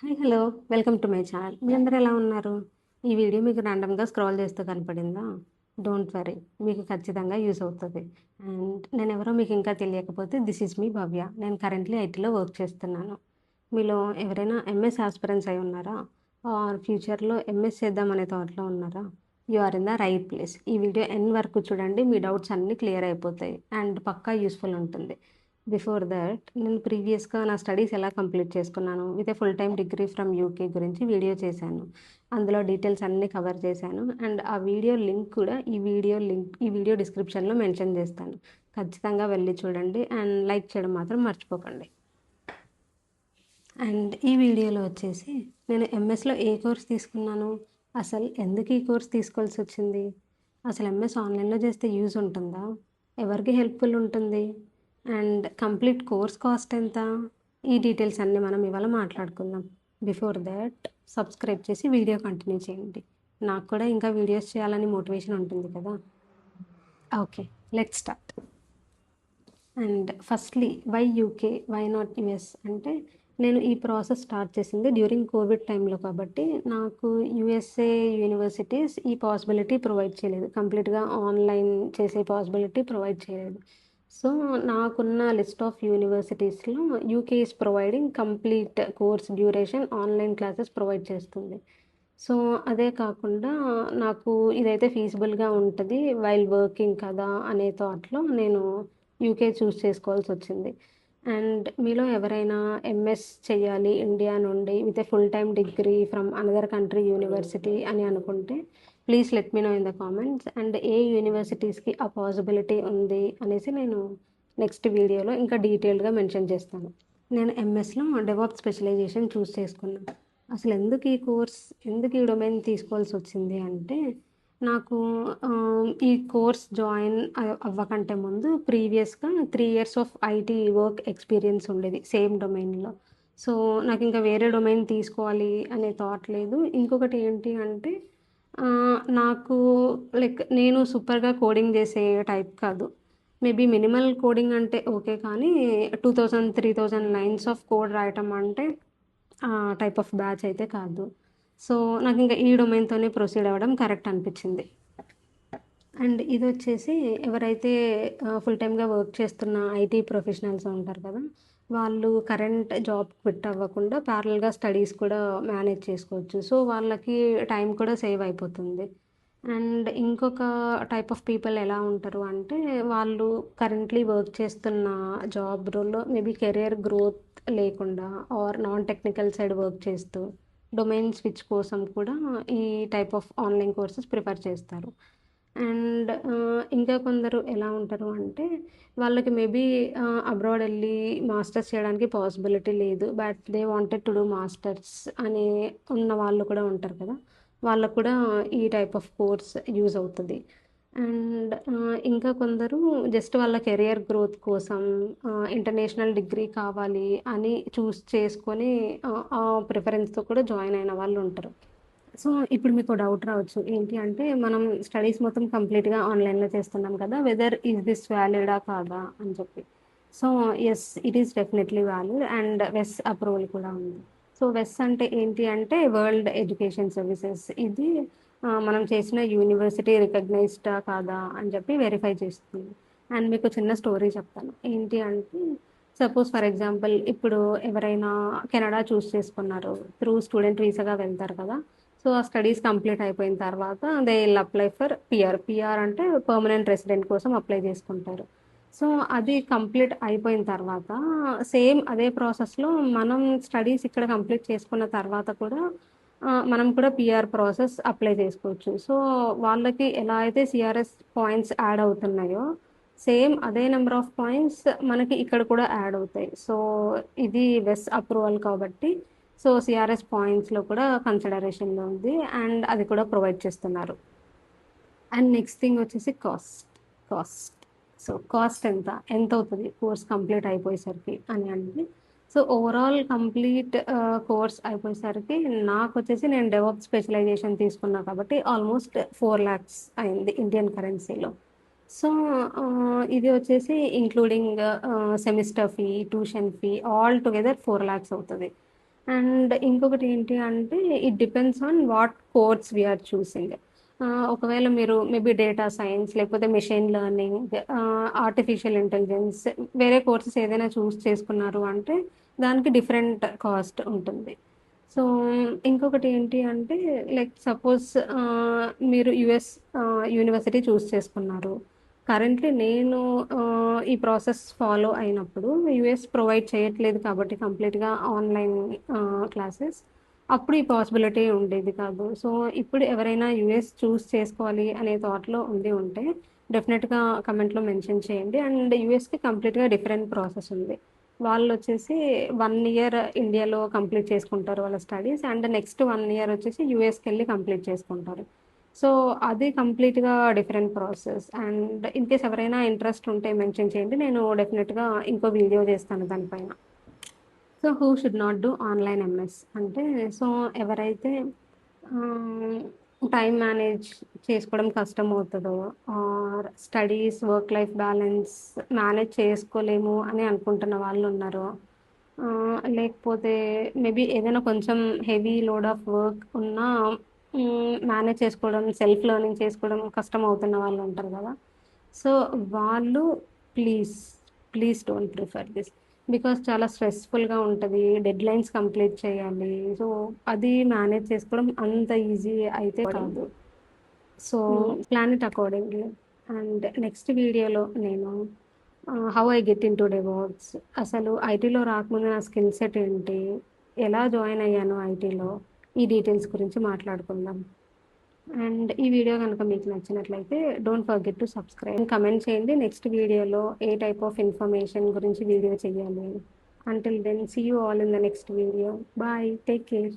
Hi hello welcome to my channel. మీ అందరూ ఎలా ఉన్నారు? ఈ వీడియో మీకు ర్యాండమ్గా స్క్రోల్ చేస్తూ కనపడిందా? డోంట్ వరీ, మీకు ఖచ్చితంగా యూస్ అవుతుంది. అండ్ నేను ఎవరో మీకు ఇంకా తెలియకపోతే దిస్ ఈజ్ మీ భవ్య. నేను కరెంట్లీ ఐటీలో వర్క్ చేస్తున్నాను. మీలో ఎవరైనా ఎంఎస్ ఆస్పిరెంట్స్ అయి ఉన్నారా? ఆర్ ఫ్యూచర్లో ఎంఎస్ చేద్దామనే థాట్లో ఉన్నారా? You are in the right place. ఈ వీడియో ఎండ్ వరకు చూడండి, మీ డౌట్స్ అన్నీ క్లియర్ అయిపోతాయి అండ్ పక్కా యూస్ఫుల్ ఉంటుంది. బిఫోర్ దట్ నేను ప్రీవియస్గా నా స్టడీస్ ఎలా కంప్లీట్ చేసుకున్నాను with a full time degree from UK గురించి వీడియో చేశాను. అందులో డీటెయిల్స్ అన్నీ కవర్ చేశాను అండ్ ఆ వీడియో లింక్ కూడా ఈ వీడియో డిస్క్రిప్షన్లో మెన్షన్ చేస్తాను. ఖచ్చితంగా వెళ్ళి చూడండి అండ్ లైక్ చేయడం మాత్రం మర్చిపోకండి. అండ్ ఈ వీడియోలో వచ్చేసి నేను ఎంఎస్లో ఏ కోర్స్ తీసుకున్నాను, అసలు ఎందుకు ఈ కోర్స్ తీసుకోవాల్సి వచ్చింది, అసలు ఎంఎస్ ఆన్లైన్లో చేస్తే యూజ్ ఉంటుందా, ఎవరికి హెల్ప్ఫుల్ ఉంటుంది, అండ్ కంప్లీట్ కోర్స్ కాస్ట్ ఎంత, ఈ డీటెయిల్స్ అన్నీ మనం ఇవాళ మాట్లాడుకుందాం. బిఫోర్ దట్ సబ్స్క్రైబ్ చేసి వీడియో కంటిన్యూ చేయండి. నాకు కూడా ఇంకా వీడియోస్ చేయాలని మోటివేషన్ ఉంటుంది కదా. Okay, let start. And firstly why UK, why not US అంటే నేను ఈ ప్రాసెస్ స్టార్ట్ చేసింది డ్యూరింగ్ కోవిడ్ టైంలో కాబట్టి నాకు యుఎస్ఏ యూనివర్సిటీస్ ఈ పాసిబిలిటీ ప్రొవైడ్ చేయలేదు, కంప్లీట్గా ఆన్లైన్ చేసే పాసిబిలిటీ ప్రొవైడ్ చేయలేదు. సో నాకున్న లిస్ట్ ఆఫ్ యూనివర్సిటీస్లో UK is providing complete course duration online classes provide చేస్తుంది. సో అదే కాకుండా నాకు ఇదైతే ఫీజిబుల్గా ఉంటుంది వైల్ వర్కింగ్ కదా అనే థాట్లో నేను యూకే చూస్ చేసుకోవాల్సి వచ్చింది. అండ్ మీలో ఎవరైనా ఎంఎస్ చేయాలి ఇండియా నుండి with a full time degree from another country university అని అనుకుంటే please let me know in the comments. And ఏ యూనివర్సిటీస్కి ఆ పాసిబిలిటీ ఉంది అనేసి నేను నెక్స్ట్ వీడియోలో ఇంకా డీటెయిల్డ్గా మెన్షన్ చేస్తాను. నేను ఎంఎస్లో డెవాప్ స్పెషలైజేషన్ చూస్ చేసుకున్నాను. అసలు ఎందుకు ఈ డొమైన్ తీసుకోవాల్సి వచ్చింది అంటే నాకు ఈ కోర్స్ జాయిన్ అవ్వకంటే ముందు ప్రీవియస్గా 3 years of IT work experience ఉండేది సేమ్ డొమైన్లో. సో నాకు ఇంకా వేరే డొమైన్ తీసుకోవాలి అనే థాట్ లేదు. ఇంకొకటి ఏంటి అంటే ఆ, నాకు లైక్ నేను సూపర్గా కోడింగ్ చేసే టైప్ కాదు. మేబీ మినిమల్ కోడింగ్ అంటే ఓకే, కానీ 2000-3000 లైన్స్ ఆఫ్ కోడ్ రాయటం అంటే ఆ టైప్ ఆఫ్ బ్యాచ్ అయితే కాదు. సో నాకు ఇంకా ఈ డొమైన్తోనే ప్రొసీడ్ అవ్వడం కరెక్ట్ అనిపించింది. అండ్ ఇది వచ్చేసి ఎవరైతే ఫుల్ టైమ్గా వర్క్ చేస్తున్న ఐటీ ప్రొఫెషనల్స్ ఉంటారు కదా, వాళ్ళు కరెంట్ జాబ్ క్విట్ అవ్వకుండా ప్యారల్గా స్టడీస్ కూడా మేనేజ్ చేసుకోవచ్చు. సో వాళ్ళకి టైం కూడా సేవ్ అయిపోతుంది. అండ్ ఇంకొక టైప్ ఆఫ్ పీపుల్ ఎలా ఉంటారు అంటే వాళ్ళు కరెంట్లీ వర్క్ చేస్తున్న జాబ్ రోల్లో మేబీ కెరియర్ గ్రోత్ లేకుండా or non technical side work చేస్తూ డొమైన్ స్విచ్ కోసం కూడా ఈ type of online courses prefer చేస్తారు. అండ్ ఇంకా కొందరు ఎలా ఉంటారు అంటే వాళ్ళకి మేబీ అబ్రాడ్ వెళ్ళి మాస్టర్స్ చేయడానికి పాసిబిలిటీ లేదు, but they wanted to do masters అనే ఉన్న వాళ్ళు కూడా ఉంటారు కదా, వాళ్ళకు కూడా ఈ టైప్ ఆఫ్ కోర్స్ యూజ్ అవుతుంది. అండ్ ఇంకా కొందరు జస్ట్ వాళ్ళ కెరియర్ గ్రోత్ కోసం ఇంటర్నేషనల్ డిగ్రీ కావాలి అని చూస్ చేసుకొని ఆ ప్రిఫరెన్స్తో కూడా జాయిన్ అయిన వాళ్ళు ఉంటారు. సో ఇప్పుడు మీకు డౌట్ రావచ్చు ఏంటి అంటే మనం స్టడీస్ మొత్తం కంప్లీట్గా ఆన్లైన్లో చేస్తున్నాం కదా, వెదర్ ఈజ్ దిస్ వ్యాలిడా కాదా అని చెప్పి. So yes, it is definitely valid and వెస్ అప్రూవల్ కూడా ఉంది. సో వెస్ అంటే ఏంటి అంటే వరల్డ్ ఎడ్యుకేషన్ సర్వీసెస్. ఇది మనం చేసిన యూనివర్సిటీ రికగ్నైజ్డా కాదా అని చెప్పి వెరిఫై చేస్తుంది. అండ్ మీకు చిన్న స్టోరీ చెప్తాను. ఏంటి అంటే సపోజ్ ఫర్ ఎగ్జాంపుల్ ఇప్పుడు ఎవరైనా కెనడా చూస్ చేసుకున్నారు, త్రూ స్టూడెంట్ వీసాగా వెళ్తారు కదా. సో ఆ స్టడీస్ కంప్లీట్ అయిపోయిన తర్వాత they will apply for PR అంటే పర్మనెంట్ రెసిడెంట్ కోసం అప్లై చేసుకుంటారు. సో అది కంప్లీట్ అయిపోయిన తర్వాత సేమ్ అదే ప్రాసెస్లో మనం స్టడీస్ ఇక్కడ కంప్లీట్ చేసుకున్న తర్వాత కూడా మనం కూడా పిఆర్ ప్రాసెస్ అప్లై చేసుకోవచ్చు. సో వాళ్ళకి ఎలా అయితే సిఆర్ఎస్ పాయింట్స్ యాడ్ అవుతున్నాయో సేమ్ అదే నెంబర్ ఆఫ్ పాయింట్స్ మనకి ఇక్కడ కూడా యాడ్ అవుతాయి. సో ఇది వెస్ అప్రూవల్ కాబట్టి సో సిఆర్ఎస్ పాయింట్స్లో కూడా కన్సిడరేషన్లో ఉంది అండ్ అది కూడా ప్రొవైడ్ చేస్తున్నారు. అండ్ నెక్స్ట్ థింగ్ వచ్చేసి కాస్ట్. సో కాస్ట్ ఎంత అవుతుంది కోర్స్ కంప్లీట్ అయిపోయేసరికి అని అంటే సో ఓవరాల్ కంప్లీట్ కోర్స్ అయిపోయేసరికి నాకు వచ్చేసి నేను డెవలప్ స్పెషలైజేషన్ తీసుకున్నా కాబట్టి ఆల్మోస్ట్ 4 lakhs అయింది ఇండియన్ కరెన్సీలో. సో ఇది వచ్చేసి including semester fee, tuition fee all together 4 lakhs అవుతుంది. అండ్ ఇంకొకటి ఏంటి అంటే it depends on what course we are choosing. ఒకవేళ మీరు మేబీ డేటా సైన్స్ లేకపోతే మెషిన్ లెర్నింగ్, ఆర్టిఫిషియల్ ఇంటెలిజెన్స్ వేరే కోర్సెస్ ఏదైనా చూస్ చేసుకున్నారు అంటే దానికి డిఫరెంట్ కాస్ట్ ఉంటుంది. సో ఇంకొకటి ఏంటి అంటే లైక్ సపోజ్ మీరు యుఎస్ యూనివర్సిటీ చూస్ చేసుకున్నారు. కరెంట్లీ నేను ఈ ప్రాసెస్ ఫాలో అయినప్పుడు యుఎస్ ప్రొవైడ్ చేయట్లేదు కాబట్టి కంప్లీట్గా ఆన్లైన్ క్లాసెస్. అప్పుడు ఈ పాసిబిలిటీ ఉండేది కాదు. సో ఇప్పుడు ఎవరైనా యుఎస్ చూస్ చేసుకోవాలి అనే థాట్లో ఉంటే డెఫినెట్గా కమెంట్లో మెన్షన్ చేయండి. అండ్ యుఎస్కి కంప్లీట్గా డిఫరెంట్ ప్రాసెస్ ఉంది. వాళ్ళు వచ్చేసి 1 ఇయర్ ఇండియాలో కంప్లీట్ చేసుకుంటారు వాళ్ళ స్టడీస్, అండ్ నెక్స్ట్ 1 ఇయర్ వచ్చేసి యుఎస్కి వెళ్ళి కంప్లీట్ చేసుకుంటారు. సో అది కంప్లీట్గా different process. And in case ఎవరైనా ఇంట్రెస్ట్ ఉంటే మెన్షన్ చేయండి, నేను డెఫినెట్గా ఇంకో వీడియో చేస్తాను దానిపైన. So who should not do online MS అంటే, సో ఎవరైతే టైం మేనేజ్ చేసుకోవడం కష్టం అవుతుందో, or studies work life balance manage చేసుకోలేము అని అనుకుంటున్న వాళ్ళు ఉన్నారో, లేకపోతే మేబీ ఏదైనా కొంచెం హెవీ లోడ్ ఆఫ్ వర్క్ ఉన్నా మేనేజ్ చేసుకోవడం, సెల్ఫ్ లెర్నింగ్ చేసుకోవడం కష్టం అవుతున్న వాళ్ళు ఉంటారు కదా. సో వాళ్ళు please please don't prefer this. Because చాలా స్ట్రెస్ఫుల్గా ఉంటుంది, డెడ్ లైన్స్ కంప్లీట్ చేయాలి. సో అది మేనేజ్ చేసుకోవడం అంత ఈజీ అయితే కాదు. So plan it accordingly. And next వీడియోలో నేను how I get in to DevOps, అసలు ఐటీలో రాకముందు నా స్కిల్ సెట్ ఏంటి, ఎలా జాయిన్ అయ్యాను ఐటీలో, ఈ డీటెయిల్స్ గురించి మాట్లాడుకుందాం. అండ్ ఈ వీడియో కనుక మీకు నచ్చినట్లయితే don't forget to subscribe. Comment చేయండి నెక్స్ట్ వీడియోలో ఏ టైప్ ఆఫ్ ఇన్ఫర్మేషన్ గురించి వీడియో చేయాలి. Until then see you all in the next video. Bye, take care.